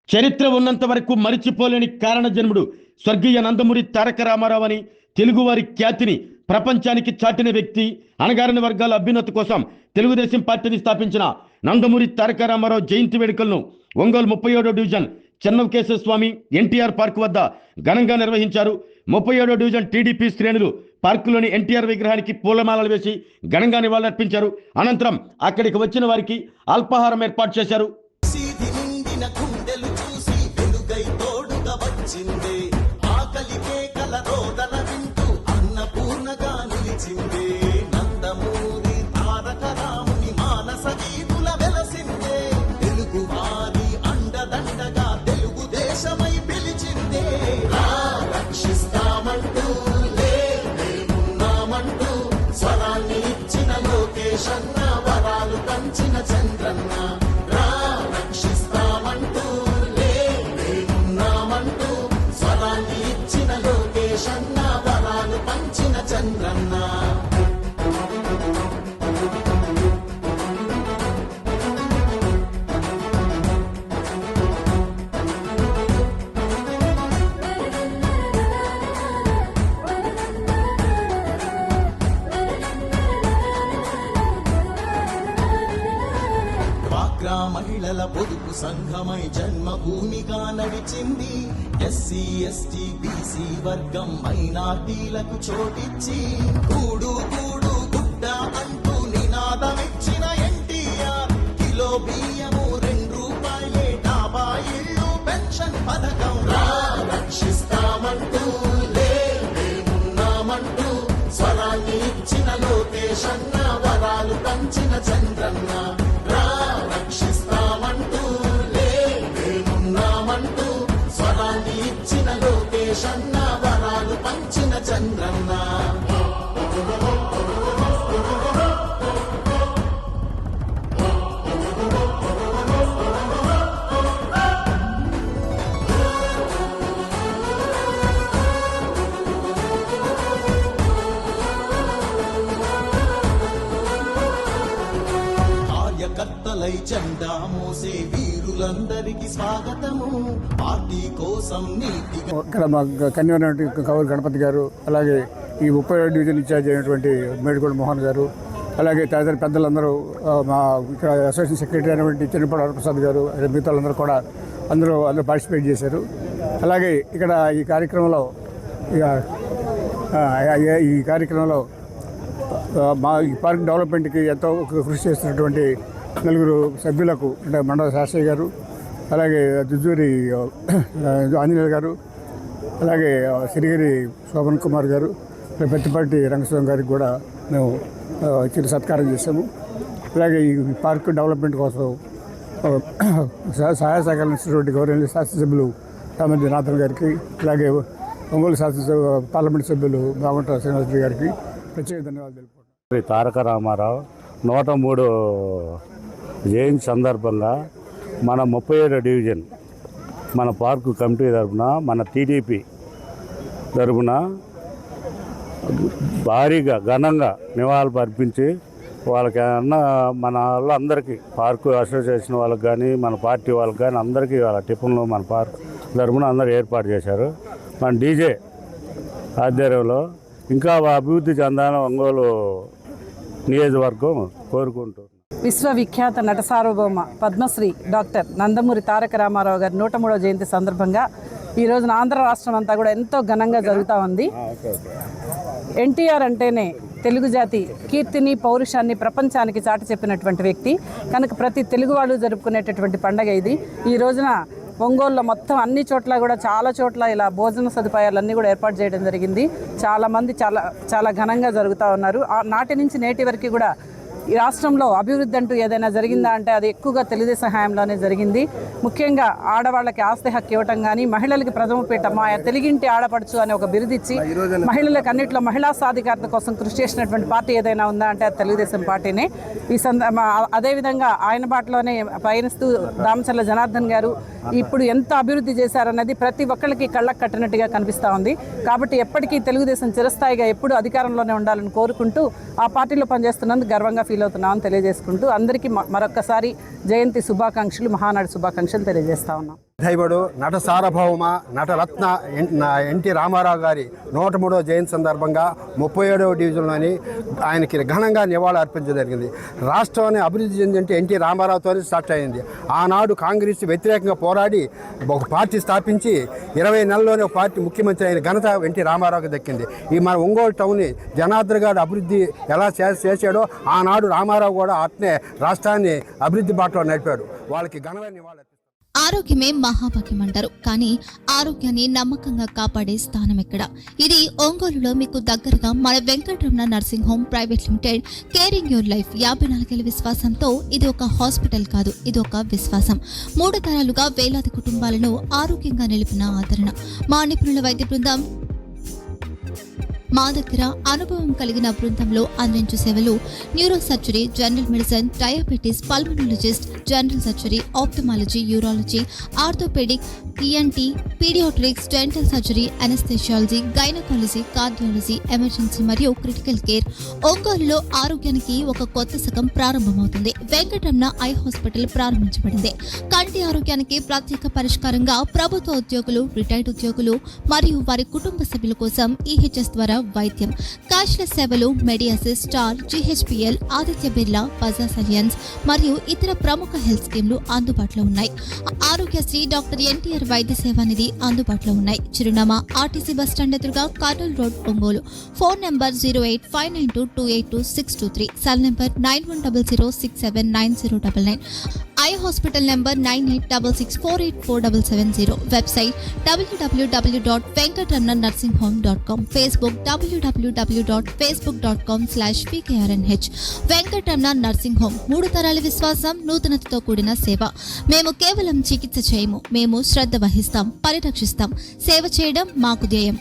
చరిత్ర ఉన్నంత వరకు మరిచిపోలేని కారణ జన్ముడు స్వర్గీయ నందమూరి తారక రామారావు అని తెలుగువారి ఖ్యాతిని ప్రపంచానికి చాటిన వ్యక్తి. అణగారిన వర్గాల అభ్యున్నతి కోసం తెలుగుదేశం పార్టీని స్థాపించిన నందమూరి తారక రామారావు జయంతి వేడుకలను ఒంగోలు 37వ డివిజన్ చెన్నకేశ్వర స్వామి ఎన్టీఆర్ పార్క్ వద్ద ఘనంగా నిర్వహించారు. 37వ డివిజన్ టీడీపీ శ్రేణులు పార్కులోని ఎన్టీఆర్ విగ్రహానికి పూలమాలలు వేసి ఘనంగా నివాళులర్పించారు. అనంతరం అక్కడికి వచ్చిన వారికి అల్పాహారం ఏర్పాటు చేశారు. నందమూరి తారక రాముని మానస గీతుల వెలసిందే, తెలుగు వారి అండదండగా తెలుగుదేశమై పిలిచిందే. రక్షిస్తామంటూ లేమున్నామంటూ స్వరాన్ని ఇచ్చిన లోకేశన్న, వరాలు పంచిన చంద్రన్న. రక్షిస్తామంటూ లేమున్నామంటూ స్వరాన్ని ఇచ్చిన లోకేశన్న, వరాలు పంచిన చంద్రన్న. మహిళల పొదుపు సంఘమై జన్మభూమిగా నడిచింది. ఎస్సీ ఎస్టీ బీసీ వర్గం మైనార్టీలకు చోటిచ్చి కూడు కూడు గుడ్డ అంటూ నినాదమిచ్చిన ఎన్టీఆర్, కిలో బియ్యము 2 రూపాయలే, డాబా ఇళ్ళు పెన్షన్ పథకం. రక్షిస్తామంటూ లేమున్నామంటూ స్వరాన్ని ఇచ్చిన లోకేశన్న, వరాలు పంచిన చంద్రన్న. రక్షిస్తామంటూ లేమున్నామంటూ స్వరాన్ని ఇచ్చిన లోకేశన్న, వరాలు పంచిన చంద్రన్న. కార్యకర్తలై జెండా మోసే వీరులందరికీ స్వాగతము. పార్టీ కోసం నీతిగా ఇక్కడ మా కన్వీనర్ కౌలు గణపతి గారు, అలాగే ఈ 37వ డివిజన్ ఇన్ఛార్జ్ అయినటువంటి మేడిగోడ మోహన్ గారు, అలాగే తదితర పెద్దలందరూ, మా ఇక్కడ అసోసియేషన్ సెక్రటరీ అయినటువంటి చెన్నపాటి వరప్రసాద్ గారు, మిగతా వాళ్ళందరూ కూడా అందరూ పార్టిసిపేట్ చేశారు. అలాగే ఇక్కడ ఈ కార్యక్రమంలో మా ఈ పార్క్ డెవలప్మెంట్కి ఎంతో కృషి చేస్తున్నటువంటి 4 సభ్యులకు, అంటే మండల శాస్త్రి గారు, అలాగే జుజూరి ఆంజనేయులు గారు, అలాగే సిరిగిరి శోభన్ కుమార్ గారు, పెద్దపాటి రంగస్వామి గారికి కూడా మేము చిన్న సత్కారం చేశాము. అలాగే ఈ పార్క్ డెవలప్మెంట్ కోసం సహాయ సహకారం ఇచ్చినటువంటి గౌరవ శాసనసభ్యులు రామజీ నాథన్ గారికి, అలాగే ఒంగోలు పార్లమెంట్ సభ్యులు బాగుంట శ్రీనివాసరెడ్డి గారికి ప్రత్యేక ధన్యవాదాలు తెలుపుకుంటున్నాను. తారక రామారావు 103 జయంతి సందర్భంగా మన 37వ డివిజన్ మన పార్కు కమిటీ తరఫున, మన టీడీపీ తరఫున భారీగా ఘనంగా నివాళులు అర్పించి వాళ్ళకి మన వాళ్ళందరికీ, పార్కు అసోసియేషన్ వాళ్ళకి కానీ మన పార్టీ వాళ్ళకి కానీ అందరికీ వాళ్ళ టిఫిన్లు మన పార్క్ తరఫున అందరూ ఏర్పాటు చేశారు. మన డీజే ఆధ్వర్యంలో ఇంకా అభివృద్ధి చెందాలని ఒంగోలు నియోజకవర్గం కోరుకుంటున్నాం. విశ్వవిఖ్యాత నట సార్వభౌమ పద్మశ్రీ డాక్టర్ నందమూరి తారక రామారావు గారి 103వ జయంతి సందర్భంగా ఈ రోజున ఆంధ్ర రాష్ట్రం అంతా కూడా ఎంతో ఘనంగా జరుగుతూ ఉంది. ఎన్టీఆర్ అంటేనే తెలుగు జాతి కీర్తిని, పౌరుషాన్ని ప్రపంచానికి చాటి చెప్పినటువంటి వ్యక్తి కనుక ప్రతి తెలుగు వాళ్ళు జరుపుకునేటటువంటి పండగ ఇది. ఈ రోజున ఒంగోలులో మొత్తం అన్ని చోట్ల కూడా చాలా చోట్ల ఇలా భోజన సదుపాయాలన్నీ కూడా ఏర్పాటు చేయడం జరిగింది. చాలామంది చాలా ఘనంగా జరుగుతూ ఉన్నారు. నాటి నుంచి నేటి వరకు కూడా ఈ రాష్ట్రంలో అభివృద్ధి అంటూ ఏదైనా జరిగిందా అంటే అది ఎక్కువగా తెలుగుదేశం హయాంలోనే జరిగింది. ముఖ్యంగా ఆడవాళ్ళకి ఆస్తి హక్కు ఇవ్వటం కానీ, మహిళలకి ప్రథమ పీట మా తెలుగింటి ఆడపడుచు అని ఒక బిరుదిచ్చి మహిళలకు అన్నింటిలో మహిళా సాధికారత కోసం కృషి చేసినటువంటి పార్టీ ఏదైనా ఉందా అంటే అది తెలుగుదేశం పార్టీనే. అదేవిధంగా ఆయన బాటలోనే పయనిస్తూ దామచర్ల జనార్దన్ గారు ఇప్పుడు ఎంత అభివృద్ధి చేశారన్నది ప్రతి ఒక్కరికి కళ్ళకు కట్టినట్టుగా కనిపిస్తూ ఉంది. కాబట్టి ఎప్పటికీ తెలుగుదేశం చిరస్థాయిగా ఎప్పుడు అధికారంలోనే ఉండాలని కోరుకుంటూ ఆ పార్టీలో పనిచేస్తున్నందుకు గర్వంగా ఫీల్ అవుతున్నామని తెలియజేసుకుంటూ అందరికీ మరొక్కసారి జయంతి శుభాకాంక్షలు, మహానాడు శుభాకాంక్షలు తెలియజేస్తా ఉన్నాం. దైవుడు నట సార్వభౌమ నటరత్న ఎన్టీ రామారావు గారి 103వ జయంతి సందర్భంగా 37వ డివిజన్లోని ఆయనకి ఘనంగా నివాళులు అర్పించడం జరిగింది. రాష్ట్రాన్ని అభివృద్ధి చెందింటే ఎన్టీ రామారావుతోనే స్టార్ట్ అయింది. ఆనాడు కాంగ్రెస్ వ్యతిరేకంగా పోరాడి ఒక పార్టీ స్థాపించి 20 నెలల్లోనే ఒక పార్టీ ముఖ్యమంత్రి అయిన ఘనత ఎన్టీ రామారావుకి దక్కింది. ఈ మన ఒంగోలు టౌన్ని జనార్దన్ గారు అభివృద్ధి ఎలా చేశాడో ఆనాడు రామారావు కూడా అట్నే రాష్ట్రాన్ని అభివృద్ధి బాటలో నడిపాడు. వాళ్ళకి ఘనమైన నివాళులు. ఆరోగ్యమే మహాభాగ్యం అంటారు, కానీ ఆరోగ్యాన్ని నమ్మకంగా కాపాడే స్థానం ఎక్కడ? ఇది ఒంగోలులో మీకు దగ్గరగా మన Venkataramana nursing home private limited. Caring your life 54 ఏళ్ల విశ్వాసంతో ఇది ఒక హాస్పిటల్ కాదు, ఇది ఒక విశ్వాసం. 3 తరాలుగా వేలాది కుటుంబాలను ఆరోగ్యంగా నిలిపిన ఆదరణ. మా నిపుణుల వైద్య బృందం మా దగ్గర అనుభవం కలిగిన బృందంలో అందించే సేవలు neuro surgery, general medicine, diabetes, pulmonologist, general surgery, ophthalmology, urology, orthopaedic, ENT, paediatrics, dental surgery, anaesthesiology, gynaecology, cardiology, emergency మరియు క్రిటికల్ కేర్. ఒంగోలులో ఆరోగ్యానికి ఒక కొత్త శకం ప్రారంభమవుతుంది. వెంకటరమణ ఐ హాస్పిటల్ ప్రారంభించబడింది. కంటి ఆరోగ్యానికి ప్రత్యేక పరిష్కారంగా ప్రభుత్వ ఉద్యోగులు, రిటైర్డ్ ఉద్యోగులు మరియు వారి కుటుంబ సభ్యుల కోసం ఈహెచ్ఎస్ ద్వారా వైద్యం, క్యాష్లెస్ సేవలు, Mediassist, Star, GHPL, Aditya Birla, Bajaj Allianz మరియు ఇతర ప్రముఖ హెల్త్ స్కీమ్లు అందుబాటులో ఉన్నాయి. ఆరోగ్యశ్రీ, డాక్టర్ ఎన్టీఆర్ వైద్య సేవా నిధి అందుబాటులో ఉన్నాయి. చిరునామా ఆర్టీసీ బస్టాండ్ ఎదురుగా, Kurnool road, Ongole. Phone number 08592282623, cell number 9100679099. Eye hospital number 9866484770. Website www.venkatramanarsinghome.com. Facebook www.facebook.com/pkrnh. Venkataramana nursing home, 3 తరాల విశ్వాసం, నూతనతతో కూడిన సేవ. మేము కేవలం చికిత్స చేయము, మేము శ్రద్ధ వహిస్తాం, పరిరక్షిస్తాం. సేవ చేయడం మాకు ధ్యేయం.